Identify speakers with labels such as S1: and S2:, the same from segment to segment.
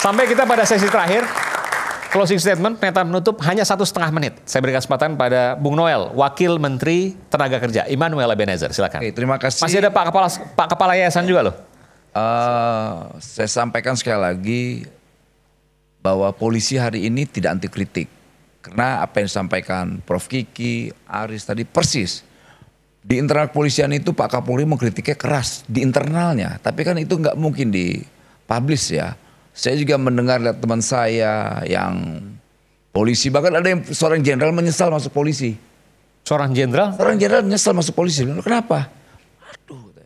S1: Sampai kita pada sesi terakhir. Closing statement, pernyataan penutup hanya 1,5 menit. Saya berikan kesempatan pada Bung Noel, Wakil Menteri Tenaga Kerja, Immanuel Ebenezer. Silakan.
S2: Oke, terima kasih.
S1: Masih ada Pak Kepala Yayasan juga loh.
S2: Saya sampaikan sekali lagi bahwa polisi hari ini tidak anti kritik. Karena apa yang disampaikan Prof. Kiki, Aris tadi persis. Di internal kepolisian itu Pak Kapolri mengkritiknya keras di internalnya. Tapi kan itu nggak mungkin dipublish ya. Saya juga mendengar lihat teman saya yang polisi, bahkan ada yang seorang jenderal menyesal masuk polisi.
S1: Seorang jenderal?
S2: Seorang jenderal menyesal masuk polisi. Kenapa? Aduh.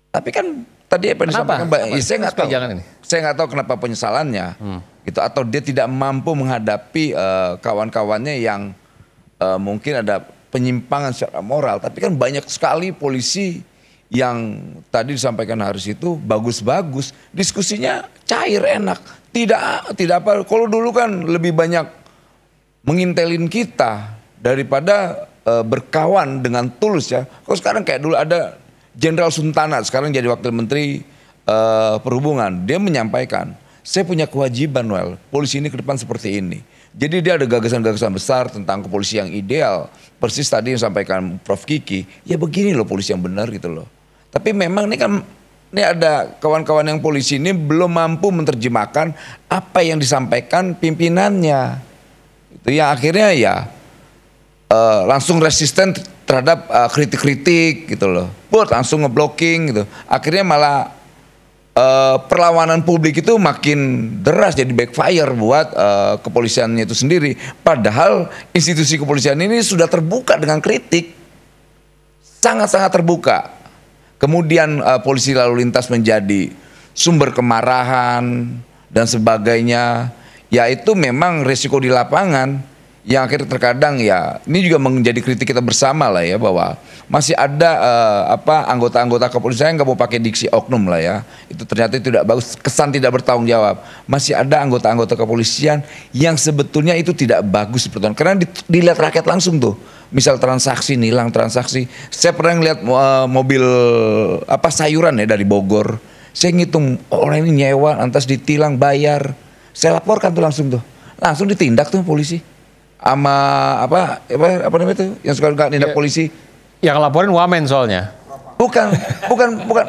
S2: Tapi kan tadi apa yang disampaikan Mbak, ya, saya nggak tahu. Saya nggak tahu kenapa penyesalannya. Gitu, atau dia tidak mampu menghadapi kawan-kawannya yang mungkin ada penyimpangan secara moral. Tapi kan banyak sekali polisi yang tadi disampaikan Haris itu bagus-bagus, diskusinya cair, enak, tidak apa. Kalau dulu kan lebih banyak mengintelin kita daripada berkawan dengan tulus ya. Kalau sekarang kayak dulu ada Jenderal Suntana, sekarang jadi Wakil Menteri Perhubungan, dia menyampaikan, saya punya kewajiban, Noel, polisi ini ke depan seperti ini. Jadi dia ada gagasan-gagasan besar tentang kepolisi yang ideal. Persis tadi yang disampaikan Prof. Kiki, ya begini loh polisi yang benar gitu loh. Tapi memang ini ada kawan-kawan yang polisi ini belum mampu menerjemahkan apa yang disampaikan pimpinannya. Itu yang akhirnya ya langsung resisten terhadap kritik-kritik gitu loh. Langsung ngeblocking gitu. Akhirnya malah perlawanan publik itu makin deras, jadi backfire buat kepolisiannya itu sendiri. Padahal institusi kepolisian ini sudah terbuka dengan kritik. Sangat-sangat terbuka. Kemudian polisi lalu lintas menjadi sumber kemarahan dan sebagainya. Ya itu memang resiko di lapangan yang akhirnya terkadang ya ini juga menjadi kritik kita bersama lah ya, bahwa masih ada anggota-anggota kepolisian yang nggak mau pakai diksi oknum lah ya. Itu ternyata tidak bagus, kesan tidak bertanggung jawab. Masih ada anggota-anggota kepolisian yang sebetulnya itu tidak bagus sebetulnya. Karena dilihat rakyat langsung tuh. Misal transaksi, nilang transaksi. Saya pernah ngeliat mobil sayuran ya dari Bogor. Saya ngitung orang ini nyewa, lantas ditilang, bayar. Saya laporkan tuh langsung tuh. Langsung ditindak tuh polisi. Sama apa namanya itu yang suka nindak polisi. Yang
S1: laporin wamen soalnya.
S2: Bukan.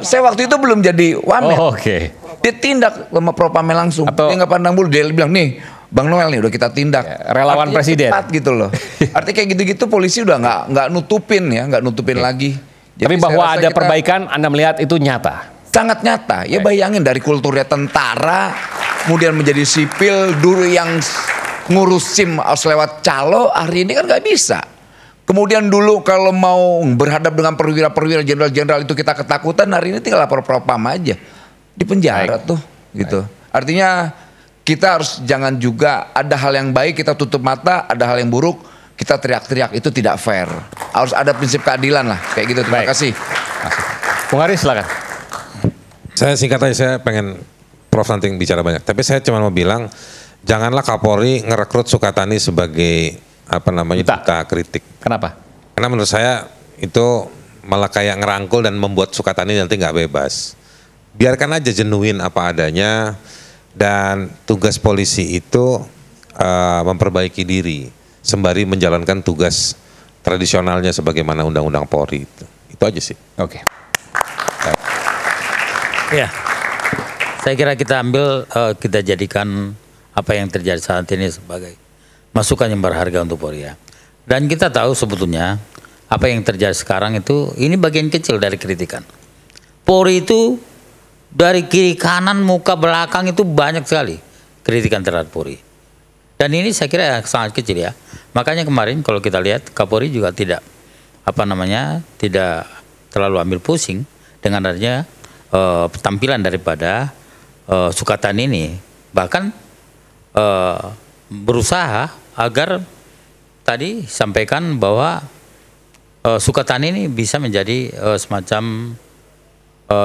S2: Saya waktu itu belum jadi wamen.
S1: Oh, oke.
S2: Dia tindak sama Propamel langsung. Dia nggak pandang bulu, dia bilang nih, Bang Noel nih udah kita tindak.
S1: Relawan
S2: artinya
S1: presiden.
S2: Cepat gitu loh. Artinya kayak gitu-gitu polisi udah nggak nutupin lagi. Jadi
S1: tapi bahwa ada perbaikan, Anda melihat itu nyata.
S2: Sangat nyata. Ya bayangin dari kulturnya tentara, kemudian menjadi sipil, dulu yang ngurus SIM harus lewat calo, hari ini kan nggak bisa. Kemudian dulu kalau mau berhadap dengan perwira-perwira, jenderal-jenderal itu kita ketakutan, hari ini tinggal lapor propam aja. Di penjara tuh gitu. Artinya kita harus jangan juga ada hal yang baik kita tutup mata, ada hal yang buruk kita teriak-teriak, itu tidak fair. Harus ada prinsip keadilan lah, kayak gitu. Terima kasih.
S1: Bung Haris silakan.
S3: Saya singkat aja, saya pengen Prof nanti bicara banyak. Tapi saya cuma mau bilang, janganlah Kapolri ngerekrut Sukatani sebagai duta kritik.
S1: Kenapa?
S3: Karena menurut saya itu malah kayak ngerangkul dan membuat Sukatani nanti nggak bebas. Biarkan aja jenuin apa adanya, dan tugas polisi itu memperbaiki diri sembari menjalankan tugas tradisionalnya sebagaimana Undang-Undang Polri itu aja sih.
S1: Oke.
S4: Ya, saya kira kita ambil kita jadikan apa yang terjadi saat ini sebagai masukan yang berharga untuk Polri ya. Dan kita tahu sebetulnya apa yang terjadi sekarang itu ini bagian kecil dari kritikan. Polri itu dari kiri kanan muka belakang itu banyak sekali kritikan terhadap Polri. Dan ini saya kira sangat kecil ya. Makanya kemarin kalau kita lihat Kapolri juga tidak tidak terlalu ambil pusing dengan adanya tampilan daripada Sukatani ini. Bahkan berusaha agar tadi sampaikan bahwa Sukatani ini bisa menjadi semacam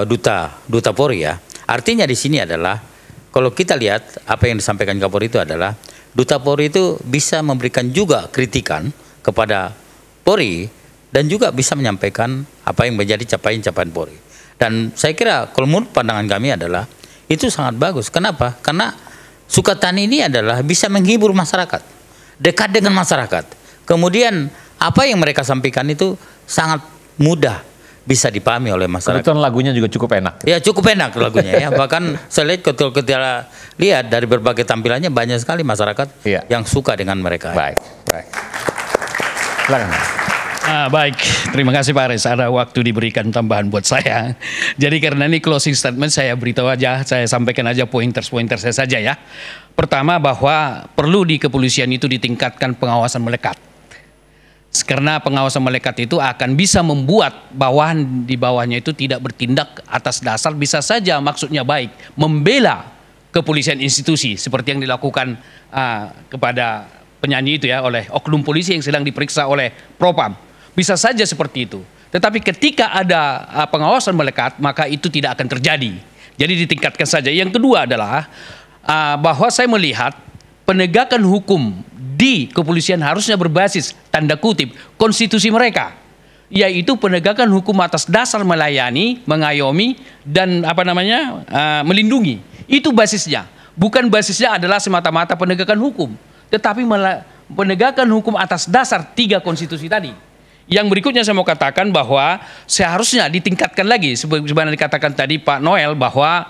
S4: duta Polri ya. Artinya di sini adalah kalau kita lihat apa yang disampaikan Kapolri itu adalah duta Polri itu bisa memberikan juga kritikan kepada Polri dan juga bisa menyampaikan apa yang menjadi capaian-capaian Polri. Dan saya kira kalau menurut pandangan kami adalah itu sangat bagus. Kenapa? Karena Sukatani ini adalah bisa menghibur masyarakat, dekat dengan masyarakat. Kemudian apa yang mereka sampaikan itu sangat mudah bisa dipahami oleh masyarakat.
S1: Kebetulan lagunya juga cukup enak.
S4: Ya cukup enak lagunya ya. Bahkan saya lihat ketika lihat dari berbagai tampilannya banyak sekali masyarakat yang suka dengan mereka.
S1: Baik, baik. Silakan.
S5: Baik, terima kasih Pak Aris. Ada waktu diberikan tambahan buat saya. Jadi karena ini closing statement, saya beritahu aja, saya sampaikan aja pointers saya saja ya. Pertama, bahwa perlu di kepolisian itu ditingkatkan pengawasan melekat. Karena pengawasan melekat itu akan bisa membuat bawahan di bawahnya itu tidak bertindak atas dasar bisa saja maksudnya baik, membela kepolisian institusi seperti yang dilakukan kepada penyanyi itu ya oleh oknum polisi yang sedang diperiksa oleh Propam. Bisa saja seperti itu. Tetapi ketika ada pengawasan melekat, maka itu tidak akan terjadi. Jadi ditingkatkan saja. Yang kedua adalah bahwa saya melihat penegakan hukum di kepolisian harusnya berbasis tanda kutip konstitusi mereka, yaitu penegakan hukum atas dasar melayani, mengayomi dan melindungi. Itu basisnya. Bukan basisnya adalah semata-mata penegakan hukum, tetapi penegakan hukum atas dasar 3 konstitusi tadi. Yang berikutnya saya mau katakan bahwa seharusnya ditingkatkan lagi sebagaimana dikatakan tadi Pak Noel bahwa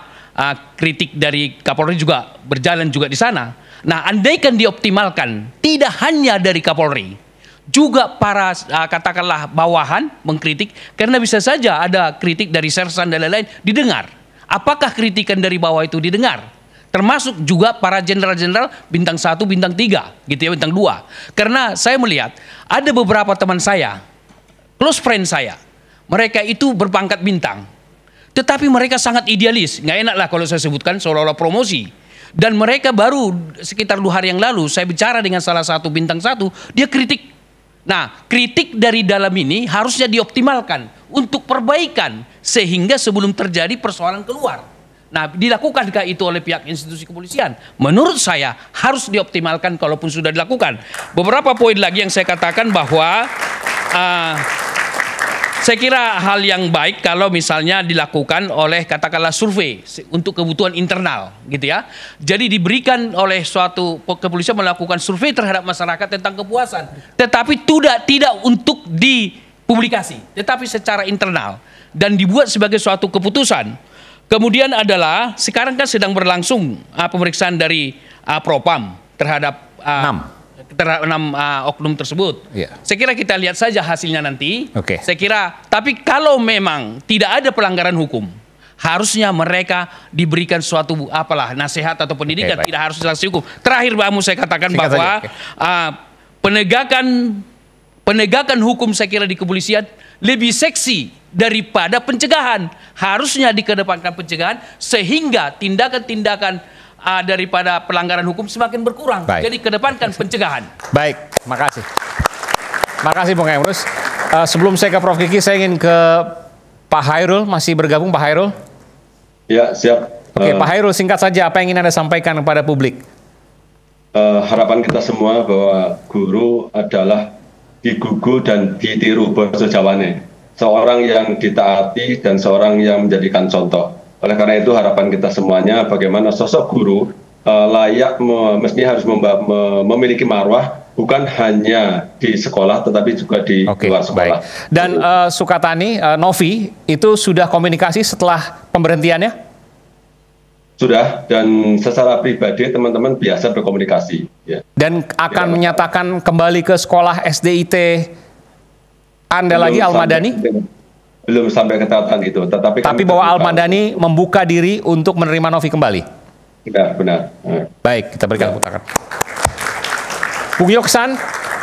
S5: kritik dari Kapolri juga berjalan juga di sana. Nah, andaikan dioptimalkan tidak hanya dari Kapolri, juga para katakanlah bawahan mengkritik, karena bisa saja ada kritik dari sersan dan lain-lain didengar. Apakah kritikan dari bawah itu didengar? Termasuk juga para jenderal-jenderal bintang 1, bintang 3, gitu ya, bintang 2. Karena saya melihat ada beberapa teman saya, close friend saya, mereka itu berpangkat bintang, tetapi mereka sangat idealis. Nggak enak lah kalau saya sebutkan seolah-olah promosi. Dan mereka baru sekitar 2 hari yang lalu saya bicara dengan salah satu bintang 1, dia kritik. Nah, kritik dari dalam ini harusnya dioptimalkan untuk perbaikan sehingga sebelum terjadi persoalan keluar. Nah, dilakukankah itu oleh pihak institusi kepolisian? Menurut saya harus dioptimalkan kalaupun sudah dilakukan. Beberapa poin lagi yang saya katakan bahwa saya kira hal yang baik kalau misalnya dilakukan oleh katakanlah survei untuk kebutuhan internal gitu ya. Jadi diberikan oleh suatu kepolisian melakukan survei terhadap masyarakat tentang kepuasan. Tetapi tidak untuk dipublikasi, tetapi secara internal dan dibuat sebagai suatu keputusan. Kemudian adalah sekarang kan sedang berlangsung pemeriksaan dari Propam terhadap 6 oknum tersebut. Saya kira kita lihat saja hasilnya nanti. Saya kira, tapi kalau memang tidak ada pelanggaran hukum, harusnya mereka diberikan suatu nasihat atau pendidikan, tidak harus sanksi hukum. Terakhir Pak Amu, saya katakan bahwa penegakan hukum saya kira di kepolisian lebih seksi daripada pencegahan. Harusnya dikedepankan pencegahan sehingga tindakan-tindakan daripada pelanggaran hukum semakin berkurang. Jadi kedepankan pencegahan.
S1: Baik, makasih. Makasih Bung Emrus. Sebelum saya ke Prof Kiki, saya ingin ke Pak Hairul. Masih bergabung Pak Hairul?
S6: Ya, siap.
S1: Oke, Pak Hairul, singkat saja apa yang ingin Anda sampaikan kepada publik?
S6: Harapan kita semua bahwa guru adalah digugu dan ditiru bahasa Jawane. Seorang yang ditaati dan seorang yang menjadikan contoh. Oleh karena itu harapan kita semuanya bagaimana sosok guru layak mestinya harus memiliki marwah bukan hanya di sekolah tetapi juga di luar sekolah.
S1: Baik. Dan Sukatani, Novi itu sudah komunikasi setelah pemberhentiannya?
S6: Sudah, dan secara pribadi teman-teman biasa berkomunikasi. Ya.
S1: Dan akan menyatakan kembali ke sekolah SDIT Anda lagi Al-Madani?
S6: Belum sampai ke tahap itu, tapi
S1: bahwa Al-Madani membuka diri untuk menerima Novi kembali.
S6: Benar.
S1: Baik, kita berikan putaran. Bung Yoksan,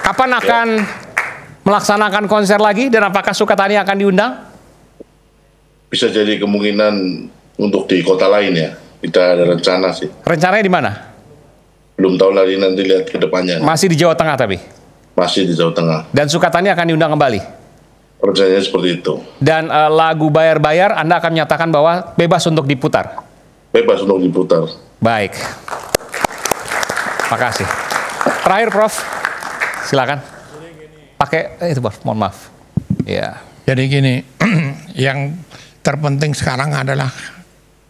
S1: kapan akan melaksanakan konser lagi dan apakah Sukatani akan diundang?
S7: Bisa jadi kemungkinan untuk di kota lain ya. Kita ada rencana sih.
S1: Rencananya di mana?
S7: Belum tahu lagi, nanti lihat ke depannya.
S1: Masih di Jawa Tengah tapi?
S7: Masih di Jawa Tengah.
S1: Dan Sukatani akan diundang kembali?
S7: Rencananya seperti itu.
S1: Dan lagu Bayar-Bayar Anda akan menyatakan bahwa bebas untuk diputar?
S7: Bebas untuk diputar.
S1: Baik. Makasih. Terakhir Prof, silakan. Pakai itu Prof, mohon maaf. Ya.
S8: Jadi gini, yang terpenting sekarang adalah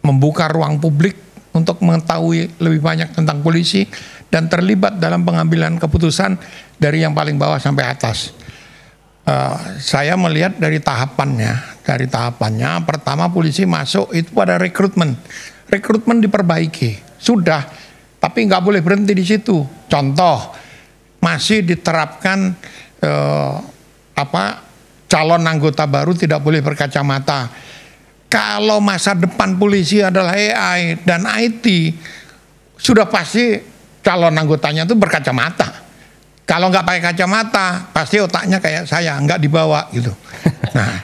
S8: membuka ruang publik untuk mengetahui lebih banyak tentang polisi dan terlibat dalam pengambilan keputusan dari yang paling bawah sampai atas. Saya melihat dari tahapannya, pertama polisi masuk itu pada rekrutmen diperbaiki, sudah, tapi nggak boleh berhenti di situ. Contoh, masih diterapkan calon anggota baru tidak boleh berkacamata. Kalau masa depan polisi adalah AI dan IT, sudah pasti calon anggotanya itu berkacamata. Kalau nggak pakai kacamata, pasti otaknya kayak saya, nggak dibawa gitu. Nah,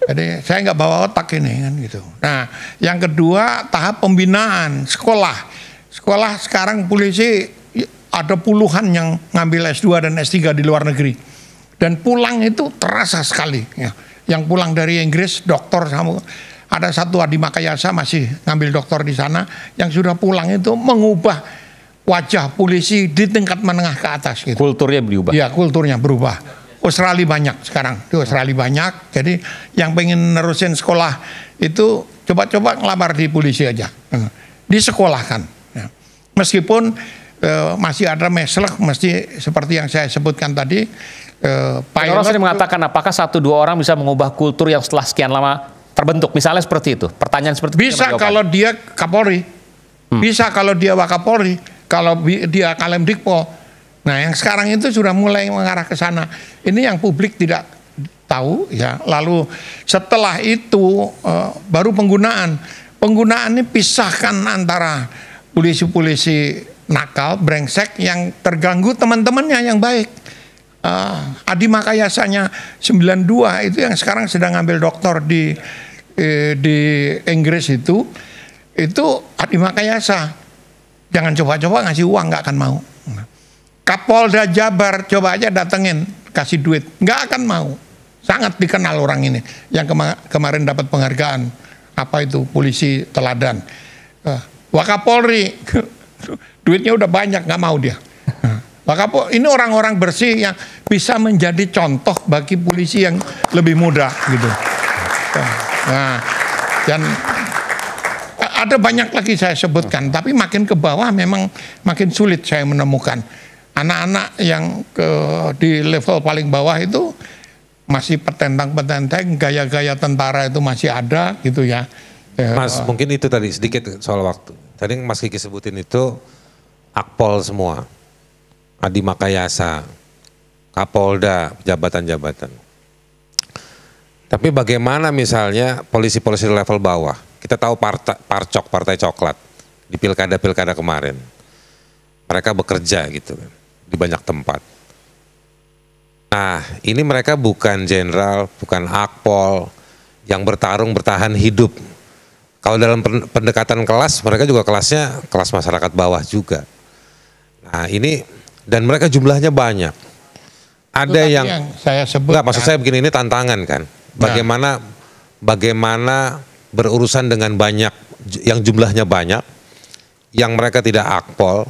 S8: jadi saya nggak bawa otak ini kan gitu. Nah, yang kedua tahap pembinaan sekolah. Sekolah sekarang polisi ada puluhan yang ngambil S2 dan S3 di luar negeri. Dan pulang itu terasa sekali. Ya. Yang pulang dari Inggris, dokter sama ada satu Adi Makayasa masih ngambil dokter di sana. Yang sudah pulang itu mengubah wajah polisi di tingkat menengah ke atas gitu.
S1: Kulturnya berubah.
S8: Iya, kulturnya berubah. Australia banyak sekarang. Di Australia banyak. Jadi yang pengen nerusin sekolah itu coba-coba ngelamar di polisi aja. Disekolahkan. Ya. Meskipun masih ada masalah, mesti seperti yang saya sebutkan tadi.
S1: Orang sering mengatakan apakah 1-2 orang bisa mengubah kultur yang setelah sekian lama terbentuk. Misalnya seperti itu. Pertanyaan seperti itu.
S8: Bisa kalau dia Kapolri. Bisa kalau dia Wakapolri. Kalau dia Kalemdikpol. Nah, yang sekarang itu sudah mulai mengarah ke sana. Ini yang publik tidak tahu ya. Lalu setelah itu baru penggunaan. Penggunaan ini pisahkan antara polisi-polisi nakal, brengsek yang terganggu teman-temannya yang baik. Adi Makayasanya 92 itu yang sekarang sedang ngambil doktor di Inggris itu Adi Makayasa. Jangan coba-coba ngasih uang, nggak akan mau. Kapolda Jabar coba aja datengin, kasih duit, nggak akan mau. Sangat dikenal orang ini, yang kemarin dapat penghargaan apa itu polisi teladan. Wakapolri, duitnya udah banyak, nggak mau dia. Wakapolri ini orang-orang bersih yang bisa menjadi contoh bagi polisi yang lebih muda gitu. Nah, dan ada banyak lagi saya sebutkan, tapi makin ke bawah memang makin sulit saya menemukan. Anak-anak yang di level paling bawah itu masih petentang-petenteng, gaya-gaya tentara itu masih ada gitu ya.
S3: Mas, mungkin itu tadi sedikit soal waktu. Tadi Mas Kiki sebutin itu Akpol semua, Adi Makayasa, Kapolda, jabatan-jabatan. Tapi bagaimana misalnya polisi-polisi level bawah? Kita tahu Partai Coklat di pilkada-pilkada kemarin. Mereka bekerja gitu kan, di banyak tempat. Nah, ini mereka bukan jenderal, bukan akpol yang bertahan hidup. Kalau dalam pendekatan kelas, mereka juga kelasnya kelas masyarakat bawah juga. Nah, ini dan mereka jumlahnya banyak. Ada yang
S8: saya sebut.
S3: Enggak, maksud saya begini, ini tantangan kan. Bagaimana berurusan dengan banyak yang jumlahnya banyak, yang mereka tidak akpol,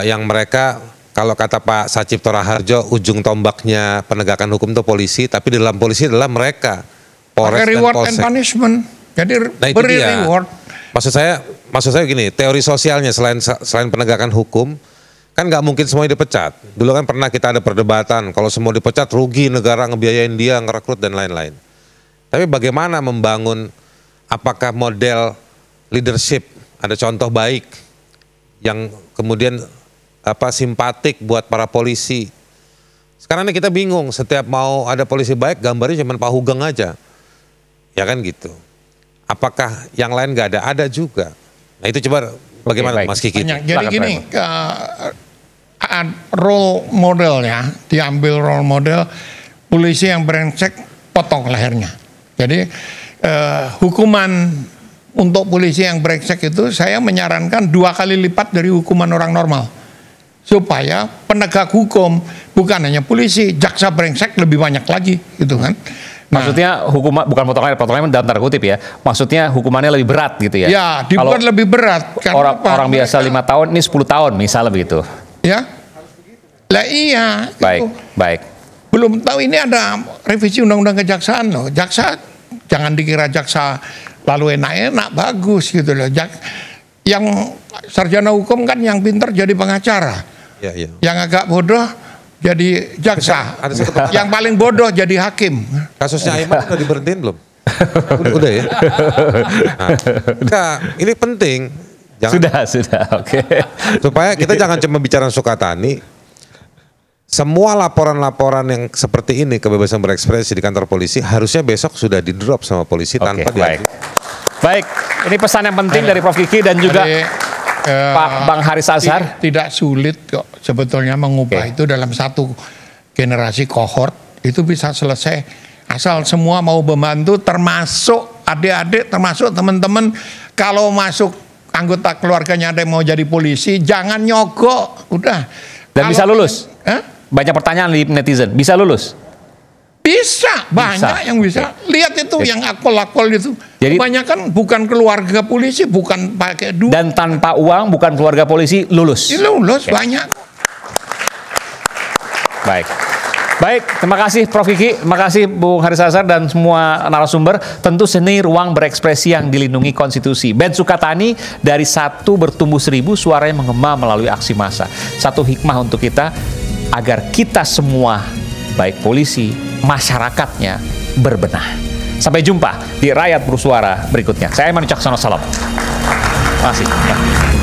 S3: yang mereka kalau kata Pak Sacipto Raharjo ujung tombaknya penegakan hukum itu polisi, tapi di dalam polisi adalah mereka Polres dan
S8: reward
S3: Polsek.
S8: And punishment. Jadi
S3: Nah, itu
S8: beri
S3: dia.
S8: reward.
S3: Maksud saya gini, teori sosialnya selain penegakan hukum kan nggak mungkin semuanya dipecat. Dulu kan pernah kita ada perdebatan kalau semua dipecat rugi negara ngebiayain dia ngerekrut dan lain-lain. Tapi bagaimana membangun, apakah model leadership, ada contoh baik yang kemudian simpatik buat para polisi. Sekarang ini kita bingung, setiap mau ada polisi baik gambarnya cuma Pak Hugeng aja. Ya kan gitu. Apakah yang lain nggak ada? Ada juga. Nah itu coba bagaimana Mas Kiki?
S8: Jadi gini, role modelnya, diambil role model polisi yang brengsek potong lehernya. Jadi hukuman untuk polisi yang brengsek itu saya menyarankan 2 kali lipat dari hukuman orang normal. Supaya penegak hukum bukan hanya polisi, jaksa brengsek lebih banyak lagi gitu kan. Nah,
S1: maksudnya hukuman bukan potongan dalam tanda kutip ya. Maksudnya hukumannya lebih berat gitu ya.
S8: Ya, dibuat lebih berat.
S1: Orang biasa 5 tahun, ini 10 tahun misalnya begitu.
S8: Ya. Lah iya.
S1: Baik.
S8: Belum tahu ini ada revisi undang-undang kejaksaan loh. Jaksa jangan dikira jaksa lalu enak-enak bagus gitu loh. Yang sarjana hukum kan yang pintar jadi pengacara.
S3: Ya, ya.
S8: Yang agak bodoh jadi jaksa. Yang paling bodoh jadi hakim.
S3: Kasusnya Aiman udah diberhentiin belum? Udah ya. Nah, ini penting.
S1: Sudah, oke.
S3: Supaya kita jangan cuma bicara Sukatani. Semua laporan-laporan yang seperti ini, kebebasan berekspresi di kantor polisi, harusnya besok sudah di-drop sama polisi tanpa
S1: baik. Baik, ini pesan yang penting dari Prof. Kiki dan juga Pak Bang Haris Azhar.
S8: Tidak sulit kok sebetulnya mengubah itu dalam satu generasi kohort, itu bisa selesai. Asal semua mau membantu, termasuk adik-adik, termasuk teman-teman. Kalau masuk anggota keluarganya ada yang mau jadi polisi, jangan nyogok, udah.
S1: Dan bisa lulus? Banyak pertanyaan di netizen, bisa lulus?
S8: Bisa, banyak yang bisa. Lihat itu yang akol-akol itu.
S1: Jadi,
S8: kebanyakan bukan keluarga polisi, bukan pakai duit.
S1: Dan tanpa uang, bukan keluarga polisi, lulus?
S8: Lulus, banyak.
S1: Baik, terima kasih Prof. Kiki, terima kasih Bung Haris Azhar dan semua narasumber. Tentu seni ruang berekspresi yang dilindungi konstitusi. Ben Sukatani dari 1 bertumbuh 1000 suaranya menggema melalui aksi massa. Satu hikmah untuk kita agar kita semua, baik polisi, masyarakatnya berbenah. Sampai jumpa di Rakyat Bersuara berikutnya. Saya Aiman Wicaksono, salam. Terima kasih.